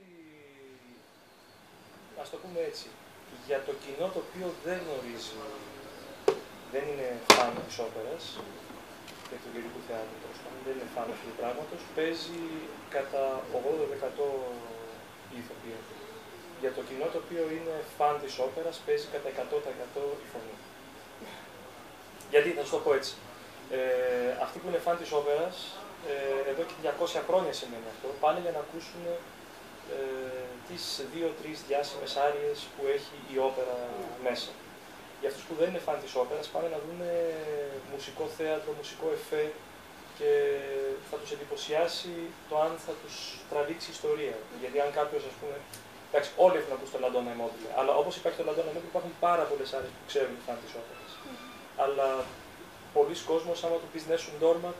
ότι, ας το πούμε έτσι, για το κοινό το οποίο δεν γνωρίζει, δεν είναι φαν της όπερας και του λυρικού θεάτρου, δεν είναι φαν αυτού του πράγματος, παίζει κατά 80% η ηθοποιία. Για το κοινό το οποίο είναι φαν της όπερας, παίζει κατά 100% η φωνή. Γιατί, θα σου το πω έτσι, αυτοί που είναι φαν της όπερας, εδώ και 200 χρόνια σημαίνει αυτό, πάνε για να ακούσουν τις 2-3 διάσημες άριες που έχει η όπερα μέσα. Για αυτούς που δεν είναι φαν της όπερας, πάνε να δουν μουσικό θέατρο, μουσικό εφέ και θα τους εντυπωσιάσει το αν θα τους τραβήξει ιστορία. Γιατί αν κάποιος, ας πούμε, εντάξει, όλοι έχουν ακούσει το Λαντόνα Immobile, αλλά όπως υπάρχει το Λαντόνα Immobile, υπάρχουν πάρα πολλές άριες που ξέρουν φαν της όπερας. Αλλά πολλοί κόσμος, άμα του πεις Nessun Dorma,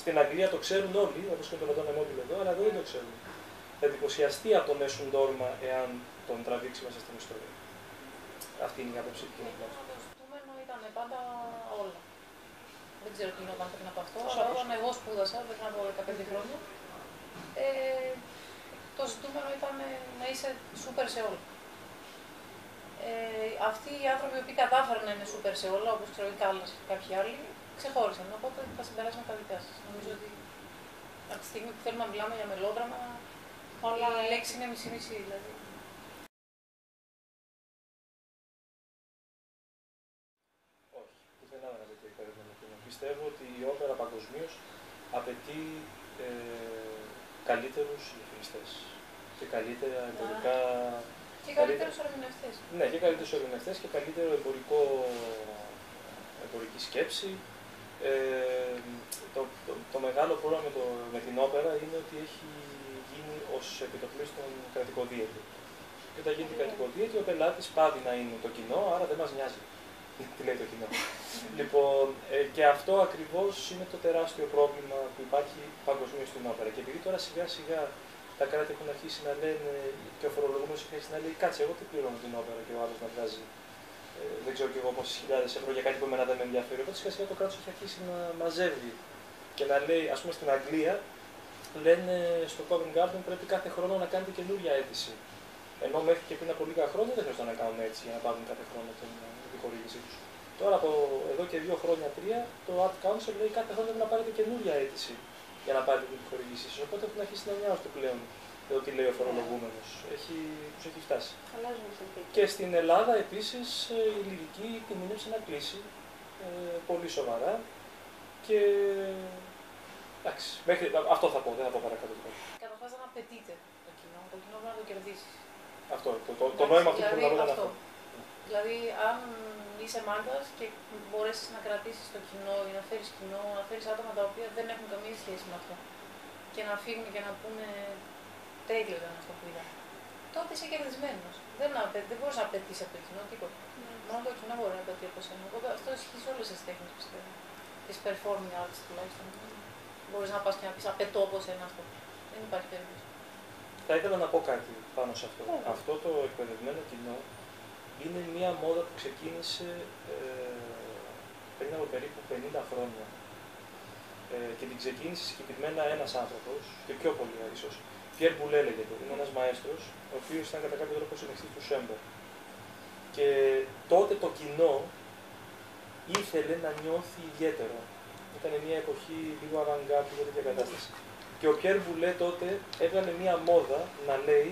στην Αγγλία το ξέρουν όλοι, όπως και το Λαντόνα Immobile εδώ, αλλά εδώ δεν το ξέρουν. Θα εντυπωσιαστεί από τον Nessun Dorma εάν τον τραβήξει μέσα στην ιστορία. Αυτή είναι η άποψη του. Το ζητούμενο ήταν πάντα όλα. Δεν ξέρω τι γινόταν πριν από αυτό, αλλά όταν εγώ σπούδασα, πριν από 15 χρόνια, το ζητούμενο ήταν να είσαι σούπερ σε όλα. Αυτοί οι άνθρωποι που κατάφεραν να είναι σούπερ σε όλα, όπως ξέρω οι Κάλλας και κάποιοι άλλοι, ξεχώρισαν. Οπότε τα συμπεράσματα τα δικά σας. Νομίζω ότι από τη στιγμή που θέλουμε να μιλάμε για μελόδραμα, όλα η λέξη είναι μισή-μισή δηλαδή. Όχι, πουθενά δεν απαιτεί υπερευμένο κοινό. Πιστεύω ότι η όπερα παγκοσμίως απαιτεί καλύτερους ρυθμιστές και καλύτερα εμπορικά. Και καλύτερους ερμηνευτές. Ναι, και καλύτερους ερμηνευτές και καλύτερο εμπορική σκέψη. Το μεγάλο πρόβλημα με την όπερα είναι ότι έχει γίνει ως επιτοπλίστων κρατικοδίαιτη. Και όταν γίνεται κρατικοδίαιτη, ο πελάτης πάβει να είναι το κοινό, άρα δεν μας νοιάζει. Τι λέει το κοινό. Λοιπόν, και αυτό ακριβώς είναι το τεράστιο πρόβλημα που υπάρχει παγκοσμίως στην όπερα. Και επειδή τώρα σιγά σιγά τα κράτη έχουν αρχίσει να λένε και ο φορολογούμενος έχει αρχίσει να λέει: κάτσε, εγώ τι πληρώνω την όπερα και ο άλλος να βγάζει δεν ξέρω και εγώ πόσες χιλιάδες ευρώ για κάτι που εμένα δεν με ενδιαφέρει. Οπότε σιγά σιγά το κράτος έχει αρχίσει να μαζεύει και να λέει, ας πούμε στην Αγγλία, λένε στο Covent Garden πρέπει κάθε χρόνο να κάνετε καινούργια αίτηση. Ενώ μέχρι και πριν από λίγα χρόνια δεν χρειαζόταν να κάνουν έτσι για να πάρουν κάθε χρόνο την επιχορήγησή του. Τώρα από εδώ και 2 χρόνια, 3, το Art Council λέει κάθε χρόνο πρέπει να πάρετε καινούργια αίτηση για να πάρετε την επιχορήγησή σας. Οπότε έχουν αρχίσει να νοιάζονται πλέον εδώ τι λέει ο φορολογούμενος. Τους έχει φτάσει. Και στην Ελλάδα επίσης η λυρική κινδύνευσε να κλείσει πολύ σοβαρά. Και εντάξει, αυτό θα πω, δεν θα πω παρακάτω. Καταρχάς δεν απαιτείται το κοινό πρέπει να το κερδίσεις. Αυτό, το νόημα αυτό που πρέπει να πω αυτό. Δηλαδή, αν είσαι μάγκας και μπορέσεις να κρατήσεις το κοινό ή να φέρεις κοινό, να φέρεις άτομα τα οποία δεν έχουν καμία σχέση με αυτό και να φύγουν και να πούνε τέλειο ήταν αυτό που είδα, τότε είσαι κερδισμένος. Δεν μπορείς να απαιτήσεις από το κοινό τίποτα. Μόνο το κοινό μπορεί να απαιτεί από σένα. Οπότε αυτό ισχύει σε όλες τις τέχνες, πιστεύω. Τις performing arts τουλάχιστον. Μπορείς να πας και να πεις απαιτώ από σένα αυτό. Δεν υπάρχει περίπτωση. Θα ήθελα να πω κάτι πάνω σε αυτό. Αυτό το εκπαιδευμένο κοινό είναι μια μόδα που ξεκίνησε πριν από περίπου 50 χρόνια. Και την ξεκίνησε συγκεκριμένα ένας άνθρωπος, και πιο πολύ ίσως. Pierre Boulez λέγεται, είναι ένας μαέστρος, ο οποίος ήταν κατά κάποιο τρόπο συνεχιστής του Σέμπερ. Και τότε το κοινό ήθελε να νιώθει ιδιαίτερο. Ήταν μια εποχή λίγο avant-garde, λίγο τέτοια κατάσταση. Και ο Pierre Boulez τότε έβγαλε μια μόδα να λέει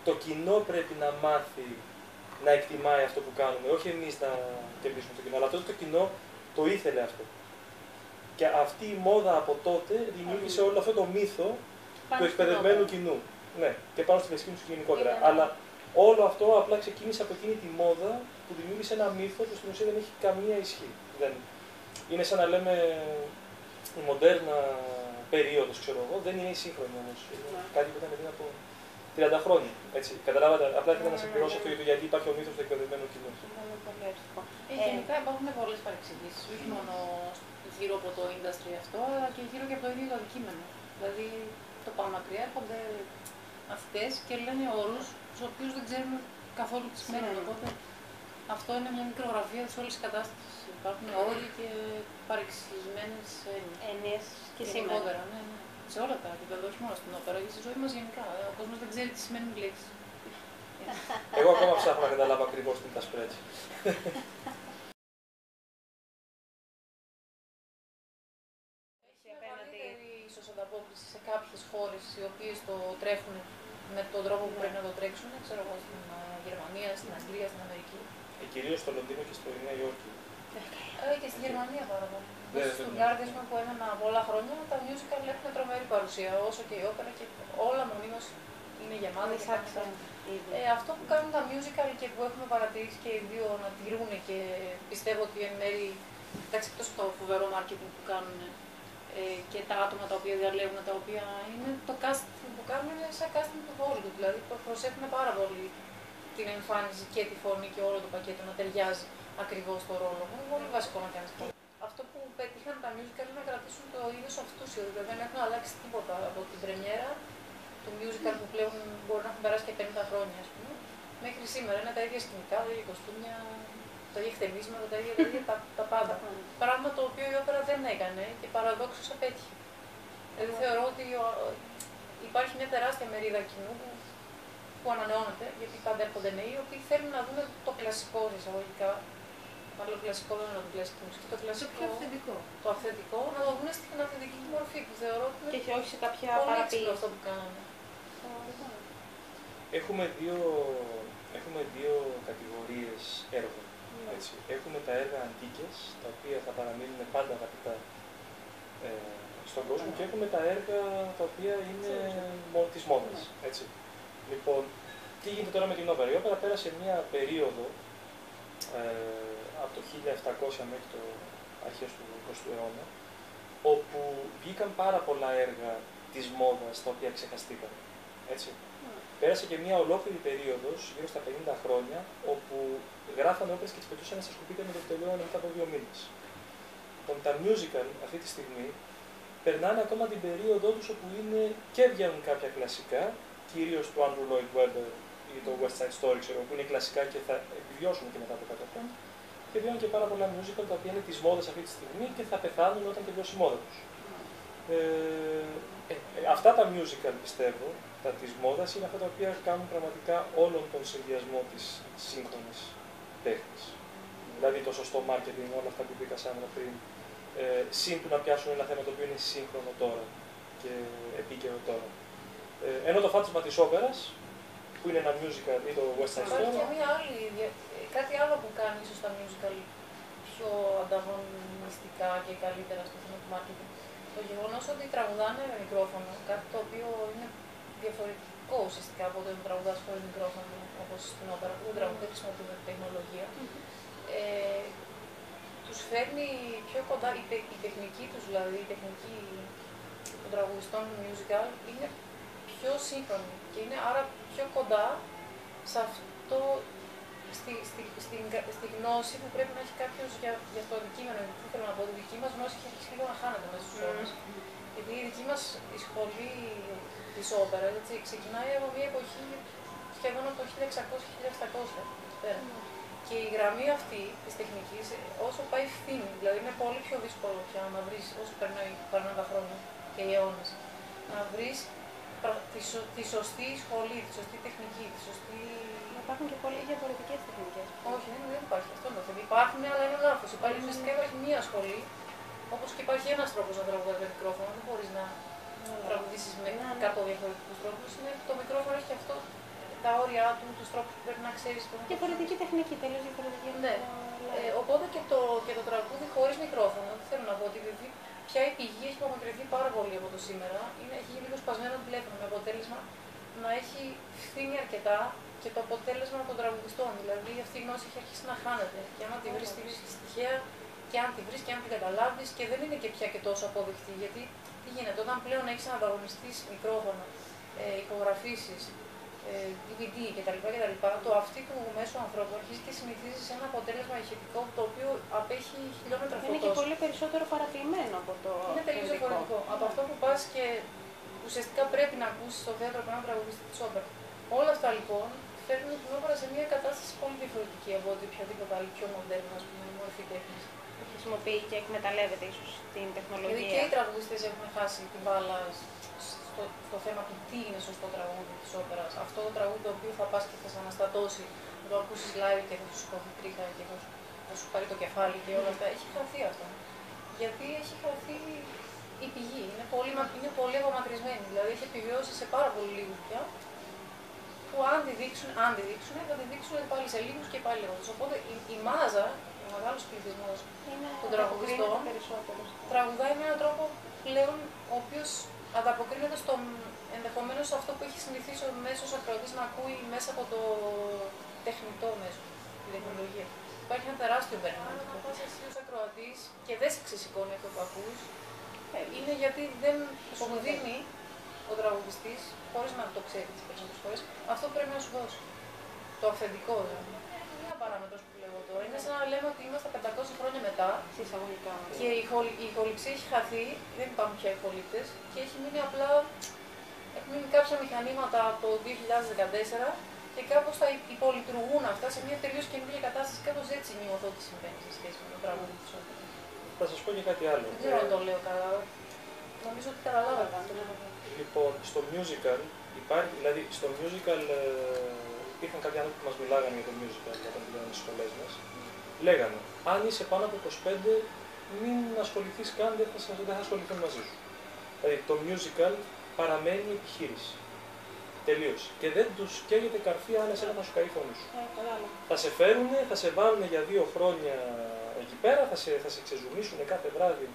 το κοινό πρέπει να μάθει να εκτιμάει αυτό που κάνουμε, όχι εμείς να κερδίσουμε το κοινό, αλλά τότε το κοινό το ήθελε αυτό. Και αυτή η μόδα από τότε δημιούργησε όλο αυτό το μύθο του εκπαιδευμένου κοινού. Ναι, και πάνω στη φυσική του γενικότερα. Αλλά όλο αυτό απλά ξεκίνησε από εκείνη τη μόδα που δημιούργησε ένα μύθο που στην ουσία δεν έχει καμία ισχύ. Είναι σαν να λέμε η μοντέρνα περίοδος, ξέρω εγώ, δεν είναι η σύγχρονη όμως. Είναι κάτι που ήταν πριν από 30 χρόνια. Έτσι. Καταλάβατε, απλά ήθελα να συμπληρώσω αυτό γιατί υπάρχει ο μύθος του εκπαιδευμένου κοινού. Γενικά υπάρχουν πολλές παρεξηγήσεις, όχι μόνο γύρω από το industry αυτό, αλλά και γύρω και από το ίδιο το αντικείμενο. Δηλαδή, το πάμε μακριά, έρχονται μαθητές και λένε όρους, τους οποίους δεν ξέρουν καθόλου τι σημαίνουν. Οπότε, αυτό είναι μια μικρογραφία της όλης της κατάστασης. Υπάρχουν όροι και παρεξηγημένες έννοιες και σήμερα. Ναι. σε όλα τα επίπεδα, όχι μόνο στην όπερα, και στη ζωή μας γενικά. Ο κόσμος δεν ξέρει τι σημαίνουν λέξεις. Εγώ ακόμα ψάχνω να καταλάβω ακριβώς τι είναι τα σπρέτς. Έχει μεγαλύτερη ίσως ανταπόκριση σε κάποιες χώρες οι οποίες το τρέχουν με τον τρόπο που πρέπει να το τρέξουν, ξέρω εγώ, στην Γερμανία, στην Αγγλία, στην Αμερική. Κυρίως στο Λονδίνο και στο Νέα Υόρκη. Και στη Γερμανία πάρα πολύ. Στους Στουτγκάρδες που έμενα πολλά χρόνια, τα musical έχουν τρομερή παρουσία, όσο και η όπερα και όλα μονίμως είναι γεμάτα. Αυτό που κάνουν τα musical και που έχουμε παρατηρήσει και οι δύο να τηρούν και πιστεύω ότι εν μέρει, εντάξει, εκτός από το φοβερό marketing που κάνουν και τα άτομα τα οποία διαλέγουν, τα οποία είναι το casting που κάνουν είναι σαν casting του Hollywood, δηλαδή προσέχουν πάρα πολύ την εμφάνιση και τη φωνή και όλο το πακέτο να ταιριάζει ακριβώς στο ρόλο. Είναι πολύ βασικό να κάνεις αυτό. Αυτό που πετύχαν τα musical είναι να κρατήσουν το ίδιο αυτούσιο, δηλαδή δεν έχουν αλλάξει τίποτα από την πρεμιέρα του musical που πλέον μπορεί να έχουν περάσει και 50 χρόνια, ας πούμε, μέχρι σήμερα. Είναι τα ίδια σκηνικά, τα ίδια κοστούμια, τα ίδια χτενίσματα, τα ίδια τα πάντα. Πράγμα το οποίο η όπερα δεν έκανε και παραδόξως απέτυχε. Δηλαδή θεωρώ ότι υπάρχει μια τεράστια μερίδα κοινού που ανανεώνεται, γιατί πάντα έρχονται νέοι, οι οποίοι θέλουν να δουν το κλασικό εισαγωγικά. Μάλλον κλασικό δεν είναι το κλασικό μουσική, το κλασικό. Το αυθεντικό. Το αυθεντικό, να το δουν στην αυθεντική του μορφή, που θεωρώ ότι είναι και όχι σε κάποια παραποίηση αυτό που κάνανε. Έχουμε δύο κατηγορίες έργων. Έτσι. Έχουμε τα έργα αντίκες, τα οποία θα παραμείνουν πάντα αγαπητά στον κόσμο, και έχουμε τα έργα τα οποία είναι της μόδας. Έτσι. Λοιπόν, τι γίνεται τώρα με την όπερα? Η όπερα πέρασε μια περίοδο από το 1700 μέχρι το αρχές του 20ου αιώνα, όπου βγήκαν πάρα πολλά έργα της μόδας τα οποία ξεχαστήκαν. Έτσι. Πέρασε και μια ολόκληρη περίοδος, γύρω στα 50 χρόνια, όπου γράφανε όπερες και τις πετούσαν στα σκουπίδια με το τελειώνανε μετά από 2 μήνες. Λοιπόν, τα musical αυτή τη στιγμή περνάνε ακόμα την περίοδό τους όπου είναι και βγαίνουν κάποια κλασικά, κυρίως του Andrew Lloyd Webber ή το West Side Story, ξέρω, που είναι κλασικά και θα επιβιώσουν και μετά από 100 χρόνια. Και βγαίνουν και πάρα πολλά musical τα οποία είναι της μόδας αυτή τη στιγμή και θα πεθάνουν όταν τελειώσει η μόδα τους. Αυτά τα musical, πιστεύω, τα της μόδας, είναι αυτά τα οποία κάνουν πραγματικά όλον τον συνδυασμό της σύγχρονης τέχνης. Δηλαδή το σωστό marketing, όλα αυτά που είπα σαν πριν, συν του να πιάσουν ένα θέμα το οποίο είναι σύγχρονο τώρα και επίκαιρο τώρα. Ενώ το φάτισμα της όπερας, που είναι ένα musical ή το West Side Story. Υπάρχει και κάτι άλλο που κάνει ίσως τα musical πιο ανταγωνιστικά και καλύτερα στο θέμα του marketing. Το γεγονός ότι τραγουδάνε με μικρόφωνο, κάτι το οποίο είναι διαφορετικό ουσιαστικά από το να τραγουδάς χωρίς μικρόφωνο, όπως στην όπερα, που δεν χρησιμοποιούν τεχνολογία. Τους φέρνει πιο κοντά, η τεχνική τους, δηλαδή η τεχνική των τραγουδιστών musical είναι πιο σύγχρονη και είναι άρα πιο κοντά σε αυτό, στη γνώση που πρέπει να έχει κάποιος για το αντικείμενο. Τι θέλω να πω, η δική μας γνώση έχει αρχίσει λίγο να χάνεται μέσα στους αιώνες. Γιατί η δική μας η σχολή της όπερας ξεκινάει από μια εποχή σχεδόν από το 1600-1700. Και η γραμμή αυτή της τεχνικής, όσο πάει φθήνει, δηλαδή είναι πολύ πιο δύσκολο πια να βρεις, όσο περνάνε τα χρόνια και οι αιώνες, να βρεις τη σωστή σχολή, τη σωστή τεχνική, τη σωστή... Υπάρχουν και πολλές διαφορετικές τεχνικές. Όχι, δεν υπάρχει αυτό το θέμα. Υπάρχουν, αλλά είναι λάθος. Ουσιαστικά υπάρχει μία σχολή, όπως και υπάρχει ένας τρόπος να τραγουδάς με μικρόφωνο. Δεν μπορείς να τραγουδήσεις με 100 διαφορετικούς τρόπους. Το μικρόφωνο έχει και αυτό τα όρια του, τους τρόπους που πρέπει να ξέρεις. Διαφορετική τεχνική, τελείως διαφορετική. Ναι. Οπότε και το τραγούδι χωρίς μικρόφωνο, θέλω να πω ότι πια η πηγή έχει απομακρυνθεί πάρα πολύ από το σήμερα. Έχει γίνει λίγο σπασμένο τηλέφωνο με αποτέλεσμα να έχει φθήνει αρκετά και το αποτέλεσμα των τραγουδιστών. Δηλαδή αυτή η γνώση έχει αρχίσει να χάνεται. Και αν τη βρει, τη βρίσκει τυχαία, και αν τη βρει και αν την καταλάβει, και δεν είναι και πια και τόσο αποδεκτή. Γιατί τι γίνεται, όταν πλέον έχει ανταγωνιστεί μικρόφωνο, ηχογραφήσει, DVD κτλ. Το αυτή του μέσου ανθρώπου αρχίζει και συνηθίζει σε ένα αποτέλεσμα ηχητικό το οποίο απέχει χιλιόμετρα φωτός. Είναι και πολύ περισσότερο παραποιημένο από το. Είναι τελείως διαφορετικό. Από αυτό που πας και ουσιαστικά πρέπει να ακούσεις στο θέατρο από έναν τραγουδιστή της όπερα. Όλα αυτά λοιπόν φέρνουν την όπερα σε μια κατάσταση πολύ διαφορετική από ό,τι οποιαδήποτε άλλη πιο μοντέρνα μορφή τέχνης. χρησιμοποιεί και εκμεταλλεύεται ίσως την τεχνολογία. Δηλαδή και οι τραγουδιστές έχουν χάσει την μπάλα στο θέμα του τι είναι σωστό τραγούδι της όπερας. Αυτό το τραγούδι το οποίο θα πας και θα σε αναστατώσει, θα το ακούσεις live και θα σου σηκωθεί τρίχα και θα σου πάρει το κεφάλι και όλα αυτά. Έχει χαθεί αυτό. Γιατί έχει χαθεί η πηγή. Είναι πολύ απομακρυσμένη. Δηλαδή έχει επιβιώσει σε πάρα πολύ λίγους πια. Που αν τη δείξουν, θα τη δείξουν πάλι σε λίγους και πάλι λίγους. Οπότε η μάζα, ο μεγάλος πληθυσμός των τραγουδιστών, τραγουδάει με έναν τρόπο πλέον ο οποίος ανταποκρίνεται ενδεχομένως σε αυτό που έχει συνηθίσει ο μέσος ακροατής να ακούει μέσα από το τεχνητό μέσο, τη τεχνολογία. Υπάρχει ένα τεράστιο περιμένει. Αν πας εσύ ως ακροατής και δεν σε ξεσηκώνει αυτό που ακούς, είναι γιατί δεν σου δίνει ο τραγουδιστής, χωρίς να το ξέρει τις περισσότερες φορές, αυτό που πρέπει να σου δώσει. Το αυθεντικό δηλαδή. Μία παράμετρος που λέω τώρα είναι σαν να λέμε ότι είμαστε 500 χρόνια μετά και η ηχοληψία έχει χαθεί, δεν υπάρχουν πια ηχολήπτες και έχει μείνει απλά. Έχουν μείνει κάποια μηχανήματα από το 2014 και κάπως θα υπολειτουργούν αυτά σε μια τελείως καινούργια κατάσταση. Κάπως έτσι νιώθω ότι συμβαίνει σε σχέση με το τραγούδι της όπερας. Θα σας πω και κάτι άλλο. Δεν ξέρω αν το λέω καλά. Νομίζω ότι καταλάβατε. Λοιπόν, στο musical υπάρχει, δηλαδή στο musical υπήρχαν κάποιοι άνθρωποι που μας μιλάγανε για το musical όταν πήγαμε στις σχολές μας. Λέγανε, αν είσαι πάνω από 25, μην ασχοληθείς καν, δεν θα ασχοληθούν μαζί σου. Δηλαδή το musical παραμένει επιχείρηση. Τελείωσε. Και δεν τους καίγεται καρφί αν εσένα θα σου καεί η φωνή σου. Θα σε φέρουνε, θα σε βάλουν για 2 χρόνια εκεί πέρα, θα σε ξεζουμίσουν κάθε βράδυ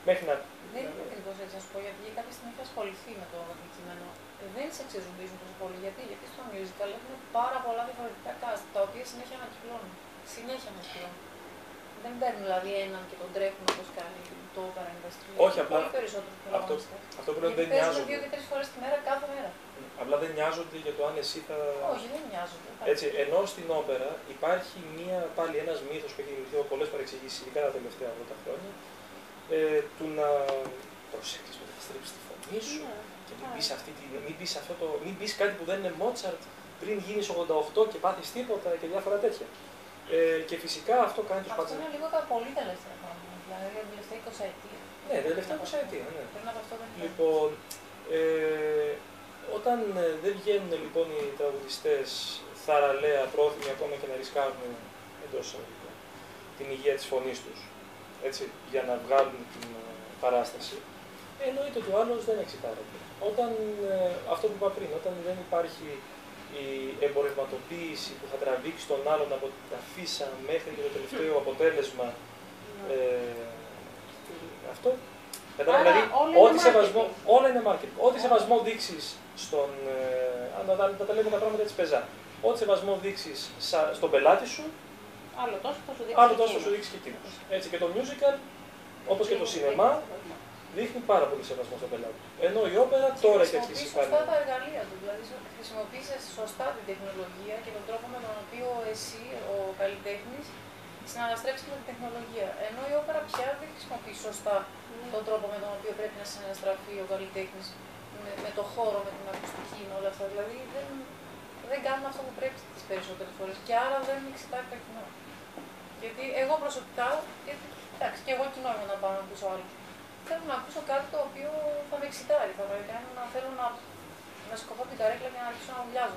μέχρι να. Δεν είναι ακριβώς έτσι, να σου πω, γιατί κάποια στιγμή έχει ασχοληθεί με το αντικείμενο. Δεν σε ξεζουμίζουν τόσο πολύ. Γιατί στο musical έχουν πάρα πολλά διαφορετικά cast, τα οποία συνέχεια ανακυκλώνουν. Δεν παίρνουν δηλαδή έναν και τον τρέχουν όπως κάνει το Opera Industry. Όχι, απλά. Πολύ περισσότερο Αυτό που λέω δεν νοιάζονται. Παίζουν 2 και 3 φορές τη μέρα κάθε μέρα. Απλά δεν νοιάζονται για το αν εσύ θα. Όχι, δεν νοιάζονται. Έτσι, ενώ στην όπερα υπάρχει πάλι ένας μύθος που έχει δημιουργηθεί πολλές παρεξηγήσεις, ειδικά τα τελευταία 80 χρόνια, του να προσέξεις ότι θα στρίψεις τη φωνή σου και μην πεις κάτι που δεν είναι Μότσαρτ πριν γίνεις 88 και πάθεις τίποτα και διάφορα τέτοια. Και φυσικά αυτό κάνει τους πάντες. Αυτό είναι λίγο τα πολύ τελευταία χρόνια, δηλαδή τα τελευταία 20 ετία. Ναι, τα τελευταία 20 ετία, ναι. Πριν από αυτό δεν υπάρχει. Λοιπόν, όταν δεν βγαίνουν λοιπόν οι τραγουδιστές θαραλέα, πρόθυμοι ακόμα και να ρισκάρουν εντός την υγεία της φωνής τους, έτσι, για να βγάλουν την παράσταση, εννοείται ότι ο άλλος δεν εξητάρεται. Όταν, αυτό που είπα πριν, όταν δεν υπάρχει η εμπορευματοποίηση που θα τραβήξει τον άλλον από την αφίσα μέχρι και το τελευταίο αποτέλεσμα, αυτό. Δηλαδή, όλα είναι marketing. Ό,τι σεβασμό δείξεις στον. Να τα λέμε τα πράγματα έτσι πεζά. Ό,τι σεβασμό δείξεις στον πελάτη σου, άλλο τόσο θα σου δείξει και εκείνος. Έτσι και το musical, όπως και το σινεμά, δείχνει πάρα πολύ σεβασμό στον πελάτη. Ενώ η όπερα τώρα έχει αρχίσει να σωστά τα εργαλεία του. Δηλαδή, χρησιμοποίησε σωστά την τεχνολογία και τον τρόπο με τον οποίο εσύ, ο καλλιτέχνης, συναναστρέψει με την τεχνολογία. Ενώ η όπερα πια δεν χρησιμοποιεί σωστά τον τρόπο με τον οποίο πρέπει να συναναστραφεί ο καλλιτέχνης με το χώρο, με την ακουστική, με όλα αυτά. Δηλαδή δεν κάνουν αυτό που πρέπει τις περισσότερες φορές και άρα δεν εξητάρει το κοινό. Γιατί εγώ προσωπικά, εντάξει, και εγώ κοινό είμαι να πάω να ακούσω άλλο. Θέλω να ακούσω κάτι το οποίο θα με εξητάρει, θα με κάνει να θέλω να σηκωθώ την καρέκλα και να αρχίσω να ουλιάζω.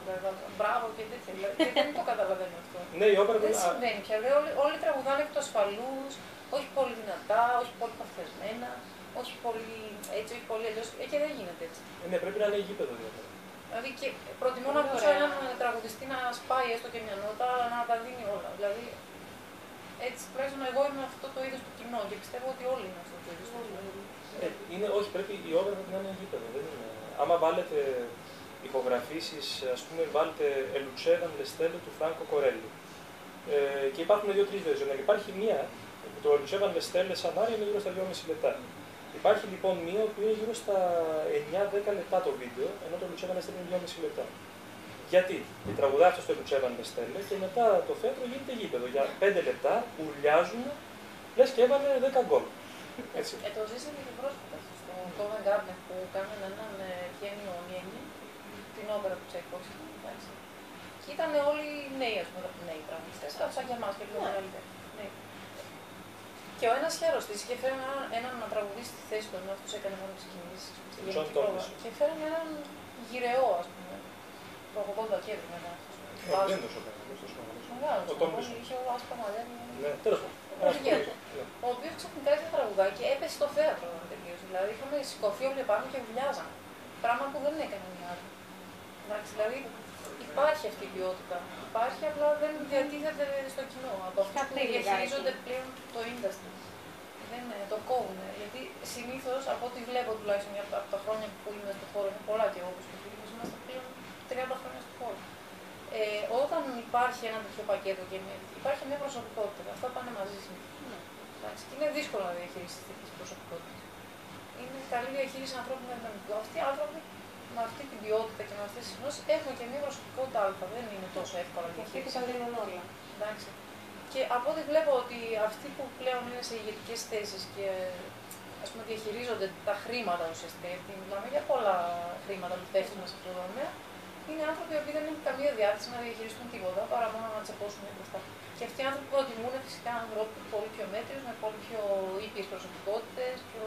Μπράβο και τέτοια. Και δεν το καταλαβαίνω αυτό. Ναι, η όπερα δεν συμβαίνει πια. Όλοι τραγουδάνε εκ του ασφαλούς, όχι πολύ δυνατά, όχι πολύ παθιασμένα, όχι πολύ έτσι, όχι πολύ αλλιώς. Και δεν γίνεται έτσι. Ναι, πρέπει να είναι γήπεδο δηλαδή. Δηλαδή και προτιμώ να ακούσω έναν τραγουδιστή να σπάει έστω και μια νότα, αλλά να τα δίνει όλα. Δηλαδή, έτσι τουλάχιστον εγώ είμαι αυτό το είδος του κοινό και πιστεύω ότι όλοι είναι αυτό το είδος του κοινό. Όχι, πρέπει η όπερα να είναι γήπεδο. Δεν είναι. Άμα βάλετε ηχογραφήσεις, ας πούμε, βάλετε Ελουτσέβαν Λεστέλε του Φράνκο Κορέλι. Και υπάρχουν 2-3 versions. Υπάρχει μία, το Ελουτσέβαν Λεστέλε σαν άρια είναι γύρω στα 2,5 λεπτά. Υπάρχει λοιπόν μία που είναι γύρω στα 9-10 λεπτά το βίντεο, ενώ το Λουτσέβαν Λεστέλε είναι 2,5 λεπτά. Γιατί τραγουδάει αυτό στο Λουτσέβαν Λεστέλε και μετά το θέατρο γίνεται γήπεδο. Για 5 λεπτά ουλιάζουν, λες και έβαλε 10 γκολ. Το ζήσαμε και πρόσφατα στο Covent Garden που κάνανε έναν Ευγένιο Ονιένι, την όπερα του Τσαϊκόφσκι. Και ήταν όλοι νέοι, ας πούμε, νέοι τραγουδιστές, σαν και εμάς και πιο μεγαλύτεροι. Και ο ένας είχε αρρωστήσει και φέρανε έναν να τραγουδήσει στη θέση του, ενώ αυτός έκανε μόνο τις κινήσεις. Και φέρανε έναν γυρεό, ας πούμε. Το 80 και έβρινε μετά. Δεν τόσο μεγάλος. Ο Τόμις είχε άσπρα μαλλιά. Ναι, τέλος πάντων. Ο οποίος ξαφνικά είχε τραγουδάκι και έπεσε στο θέατρο όταν τελείωσε. Δηλαδή είχαμε σηκωθεί όλοι επάνω και βουλιάζαμε. Πράγμα που δεν έκανε οι άλλοι. Εντάξει, δηλαδή υπάρχει αυτή η ποιότητα. Υπάρχει, απλά δεν διατίθεται στο κοινό. Από αυτούς που διαχειρίζονται πλέον το industry. Δεν το κόβουν. Γιατί συνήθως, από ό,τι βλέπω τουλάχιστον από τα χρόνια που είμαι στον χώρο, είναι πολλά και εγώ όπως και φίλοι, είμαστε πλέον 30 χρόνια στον χώρο. Όταν υπάρχει ένα τέτοιο πακέτο και υπάρχει μια προσωπικότητα, αυτά πάνε μαζί συνήθως. Και είναι δύσκολο να διαχειριστεί τέτοιες προσωπικότητες. Είναι καλή διαχείριση ανθρώπινου δυναμικού. Αυτοί οι άνθρωποι με αυτή την ποιότητα και με αυτές τις γνώσεις έχουν και μια προσωπικότητα αλφα. Δεν είναι τόσο εύκολο να διαχειριστεί. Και αυτοί τα όλα. Εντάξει. Και από ό,τι βλέπω ότι αυτοί που πλέον είναι σε ηγετικές θέσεις και ας πούμε, διαχειρίζονται τα χρήματα ουσιαστικά, γιατί μιλάμε για πολλά χρήματα που πέφτουν σε αυτό το τομέα, είναι άνθρωποι οι οποίοι δεν έχουν καμία διάθεση να διαχειριστούν τίποτα παρά μόνο να τσεπώσουν μπροστά. Και αυτοί οι άνθρωποι προτιμούν φυσικά ανθρώπους πολύ πιο μέτριους, με πολύ πιο ήπιες προσωπικότητες, πιο